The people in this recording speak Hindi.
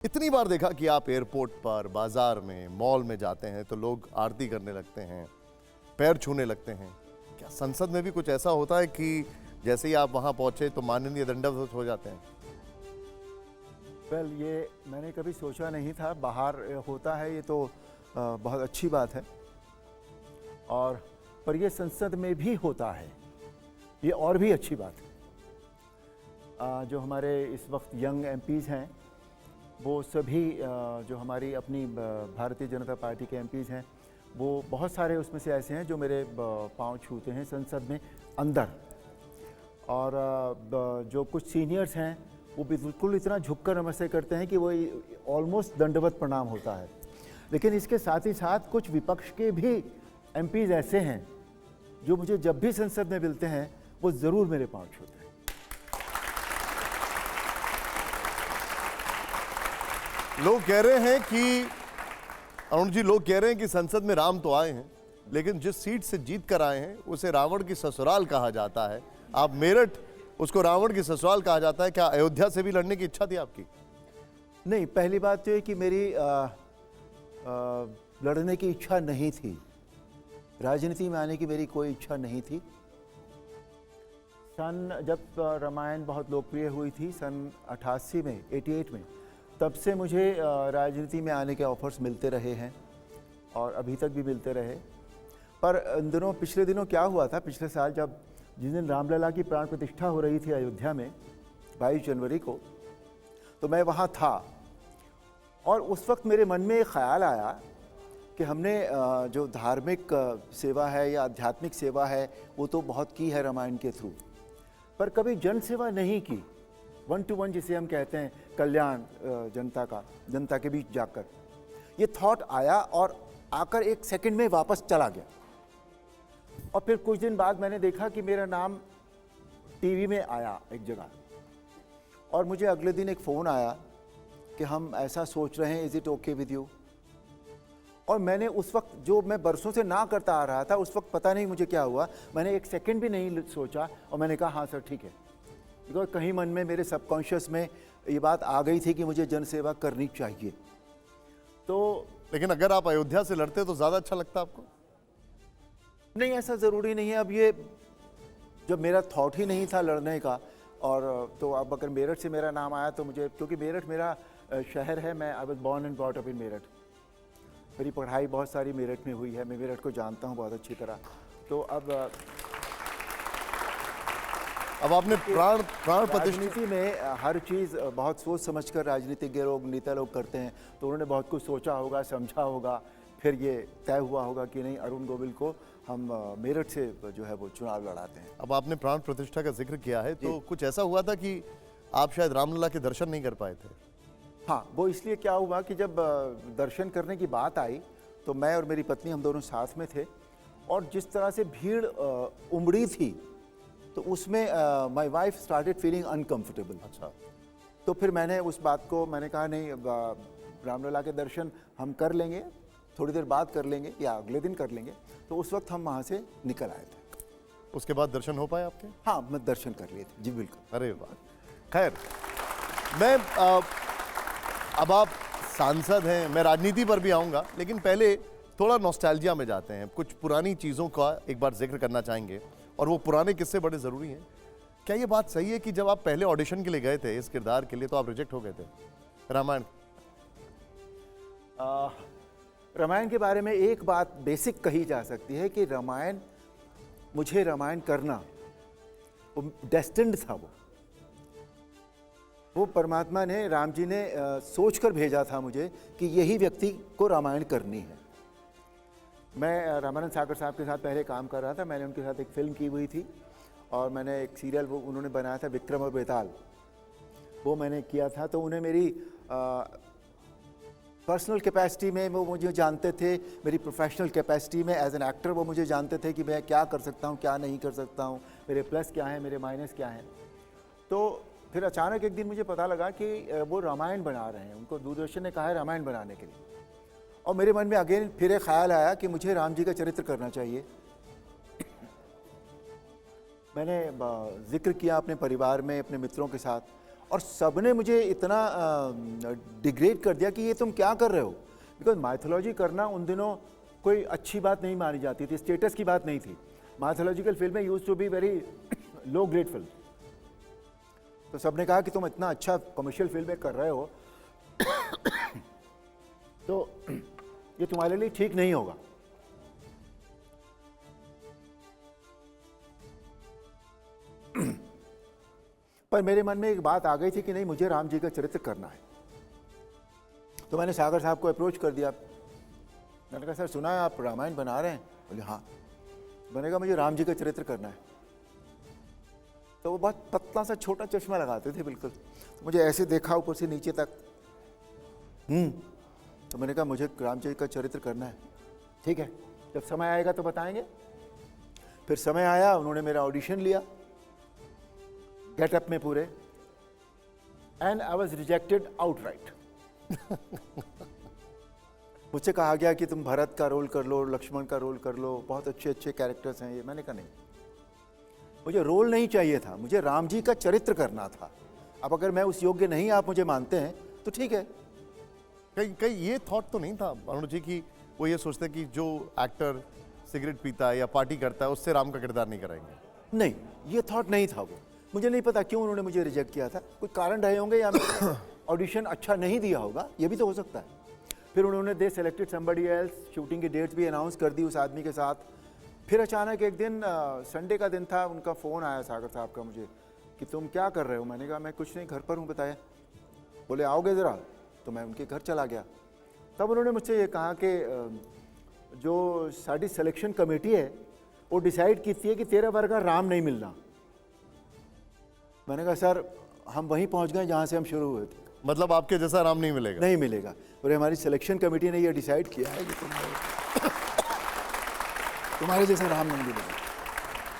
इतनी बार देखा कि आप एयरपोर्ट पर, बाजार में, मॉल में जाते हैं तो लोग आरती करने लगते हैं, पैर छूने लगते हैं। क्या संसद में भी कुछ ऐसा होता है कि जैसे ही आप वहां पहुंचे तो माननीय दंडवत हो जाते हैं? ये मैंने कभी सोचा नहीं था। बाहर होता है ये तो बहुत अच्छी बात है, और पर ये संसद में भी होता है, ये और भी अच्छी बात है। जो हमारे इस वक्त यंग एमपीज़ हैं वो सभी जो हमारी अपनी भारतीय जनता पार्टी के एमपीज़ हैं, वो बहुत सारे उसमें से ऐसे हैं जो मेरे पाँव छूते हैं संसद में अंदर। और जो कुछ सीनियर्स हैं वो बिल्कुल इतना झुककर नमस्ते करते हैं कि वो ऑलमोस्ट दंडवत प्रणाम होता है। लेकिन इसके साथ ही साथ कुछ विपक्ष के भी एमपीज़ ऐसे हैं जो मुझे जब भी संसद में मिलते हैं वो ज़रूर मेरे पाँव छूते हैं। लोग कह रहे हैं कि अरुण जी, लोग कह रहे हैं कि संसद में राम तो आए हैं, लेकिन जिस सीट से जीत कर आए हैं उसे रावण की ससुराल कहा जाता है। आप मेरठ, उसको रावण की ससुराल कहा जाता है। क्या अयोध्या से भी लड़ने की इच्छा थी आपकी? नहीं, पहली बात तो ये कि मेरी लड़ने की इच्छा नहीं थी। राजनीति में आने की मेरी कोई इच्छा नहीं थी। जब रामायण बहुत लोकप्रिय हुई थी सन 88 में, 88 में, तब से मुझे राजनीति में आने के ऑफर्स मिलते रहे हैं और अभी तक भी मिलते रहे। पर इन दिनों, पिछले दिनों क्या हुआ था, पिछले साल जब जिस दिन रामलला की प्राण प्रतिष्ठा हो रही थी अयोध्या में 22 जनवरी को, तो मैं वहाँ था। और उस वक्त मेरे मन में एक ख्याल आया कि हमने जो धार्मिक सेवा है या आध्यात्मिक सेवा है वो तो बहुत की है रामायण के थ्रू, पर कभी जन सेवा नहीं की, 1 to 1 जिसे हम कहते हैं, कल्याण जनता का, जनता के बीच जाकर। ये थॉट आया और आकर एक सेकंड में वापस चला गया। और फिर कुछ दिन बाद मैंने देखा कि मेरा नाम टीवी में आया एक जगह, और मुझे अगले दिन एक फ़ोन आया कि हम ऐसा सोच रहे हैं, is it okay with you. और मैंने उस वक्त, जो मैं बरसों से ना करता आ रहा था, उस वक्त पता नहीं मुझे क्या हुआ, मैंने एक सेकंड भी नहीं सोचा और मैंने कहा हाँ सर ठीक है। बिकॉज कहीं मन में, मेरे सबकॉन्शियस में ये बात आ गई थी कि मुझे जनसेवा करनी चाहिए। तो लेकिन अगर आप अयोध्या से लड़ते तो ज्यादा अच्छा लगता आपको? नहीं, ऐसा ज़रूरी नहीं है। अब ये जब मेरा थॉट ही नहीं था लड़ने का, और तो अब अगर मेरठ से मेरा नाम आया तो मुझे, क्योंकि मेरठ मेरा शहर है, मैं I was born and brought up in Meerut. मेरी पढ़ाई बहुत सारी मेरठ में हुई है, मैं मेरठ को जानता हूँ बहुत अच्छी तरह। तो अब आपने प्राण प्रतिष्ठा, राजनीति में हर चीज़ बहुत सोच समझकर राजनीतिज्ञ लोग, नेता लोग करते हैं, तो उन्होंने बहुत कुछ सोचा होगा, समझा होगा, फिर ये तय हुआ होगा कि नहीं, अरुण गोविल को हम मेरठ से जो है वो चुनाव लड़ाते हैं। अब आपने प्राण प्रतिष्ठा का जिक्र किया है, तो कुछ ऐसा हुआ था कि आप शायद रामलला के दर्शन नहीं कर पाए थे? हाँ, वो इसलिए क्या हुआ कि जब दर्शन करने की बात आई तो मैं और मेरी पत्नी, हम दोनों साथ में थे, और जिस तरह से भीड़ उमड़ी थी तो उसमें my wife started feeling uncomfortable. अच्छा। तो फिर मैंने उस बात को, मैंने कहा नहीं, रामलला के दर्शन हम कर लेंगे, थोड़ी देर बाद कर लेंगे या अगले दिन कर लेंगे। तो उस वक्त हम वहाँ से निकल आए थे। उसके बाद दर्शन हो पाए आपके? हाँ, मैं दर्शन कर लिए थे जी, बिल्कुल। अरे वाह। खैर, मैं अब आप सांसद हैं, मैं राजनीति पर भी आऊँगा, लेकिन पहले थोड़ा नॉस्टैल्जिया में जाते हैं। कुछ पुरानी चीज़ों का एक बार जिक्र करना चाहेंगे, और वो पुराने किस्से बड़े ज़रूरी हैं। क्या ये बात सही है कि जब आप पहले ऑडिशन के लिए गए थे इस किरदार के लिए तो आप रिजेक्ट हो गए थे रामायण? रामायण के बारे में एक बात बेसिक कही जा सकती है कि रामायण, मुझे रामायण करना वो डेस्टिन्ड था। वो परमात्मा ने, राम जी ने सोचकर भेजा था मुझे कि यही व्यक्ति को रामायण करनी है। मैं रामानंद सागर साहब के साथ पहले काम कर रहा था, मैंने उनके साथ एक फ़िल्म की हुई थी, और मैंने एक सीरियल वो उन्होंने बनाया था, विक्रम और बेताल, वो मैंने किया था। तो उन्हें मेरी पर्सनल कैपेसिटी में वो मुझे जानते थे, मेरी प्रोफेशनल कैपेसिटी में एज एन एक्टर वो मुझे जानते थे कि मैं क्या कर सकता हूँ, क्या नहीं कर सकता हूँ, मेरे प्लस क्या हैं, मेरे माइनस क्या हैं। तो फिर अचानक एक दिन मुझे पता लगा कि वो रामायण बना रहे हैं, उनको दूरदर्शन ने कहा है रामायण बनाने के लिए। और मेरे मन में अगेन फिर एक ख्याल आया कि मुझे राम जी का चरित्र करना चाहिए। मैंने जिक्र किया अपने परिवार में, अपने मित्रों के साथ, और सबने मुझे इतना डिग्रेड कर दिया कि ये तुम क्या कर रहे हो, बिकॉज माइथोलॉजी करना उन दिनों कोई अच्छी बात नहीं मानी जाती थी, स्टेटस की बात नहीं थी। माइथोलॉजिकल फिल्में use to be very low grade film. तो सबने कहा कि तुम इतना अच्छा कमर्शियल फिल्में कर रहे हो तो ये तुम्हारे लिए ठीक नहीं होगा। पर मेरे मन में एक बात आ गई थी कि नहीं, मुझे राम जी का चरित्र करना है। तो मैंने सागर साहब को अप्रोच कर दिया। मैंने कहा सर सुना है आप रामायण बना रहे हैं? बोले हाँ। मैंने कहा मुझे राम जी का चरित्र करना है। तो वो बहुत पतला सा छोटा चश्मा लगाते थे बिल्कुल, तो मुझे ऐसे देखा ऊपर से नीचे तक। तो मैंने कहा मुझे राम जी का चरित्र करना है। ठीक है, जब समय आएगा तो बताएंगे। फिर समय आया, उन्होंने मेरा ऑडिशन लिया गेटअप में पूरे, and I was rejected outright. मुझसे कहा गया कि तुम भरत का रोल कर लो, लक्ष्मण का रोल कर लो, बहुत अच्छे अच्छे कैरेक्टर्स हैं ये। मैंने कहा नहीं, मुझे रोल नहीं चाहिए था, मुझे राम जी का चरित्र करना था। अब अगर मैं उस योग्य नहीं, आप मुझे मानते हैं तो ठीक है। कहीं ये थॉट तो नहीं था अरुण जी की वो ये सोचते कि जो एक्टर सिगरेट पीता है या पार्टी करता है उससे राम का किरदार नहीं कराएंगे? नहीं, ये थॉट नहीं था। वो मुझे नहीं पता क्यों उन्होंने मुझे रिजेक्ट किया था, कोई कारण रहे होंगे या ऑडिशन अच्छा नहीं दिया होगा, ये भी तो हो सकता है। फिर उन्होंने दे सेलेक्टेड समबडी एल्स, शूटिंग की डेट्स भी अनाउंस कर दी उस आदमी के साथ। फिर अचानक एक दिन संडे का दिन था, उनका फ़ोन आया सागर साहब का मुझे कि तुम क्या कर रहे हो? मैंने कहा मैं कुछ नहीं, घर पर हूँ बताया। बोले आओगे ज़रा, तो मैं उनके घर चला गया। तब उन्होंने मुझसे ये कहा कि जो साड़ी सिलेक्शन कमेटी है वो डिसाइड की है कि तेरा वर्गा राम नहीं मिलना। मैंने कहा सर हम वहीं पहुंच गए जहां से हम शुरू हुए थे। मतलब आपके जैसा राम नहीं मिलेगा? नहीं मिलेगा। और हमारी सिलेक्शन कमेटी ने ये डिसाइड किया है कि तुम्हारे जैसा राम नहीं मिलेगा।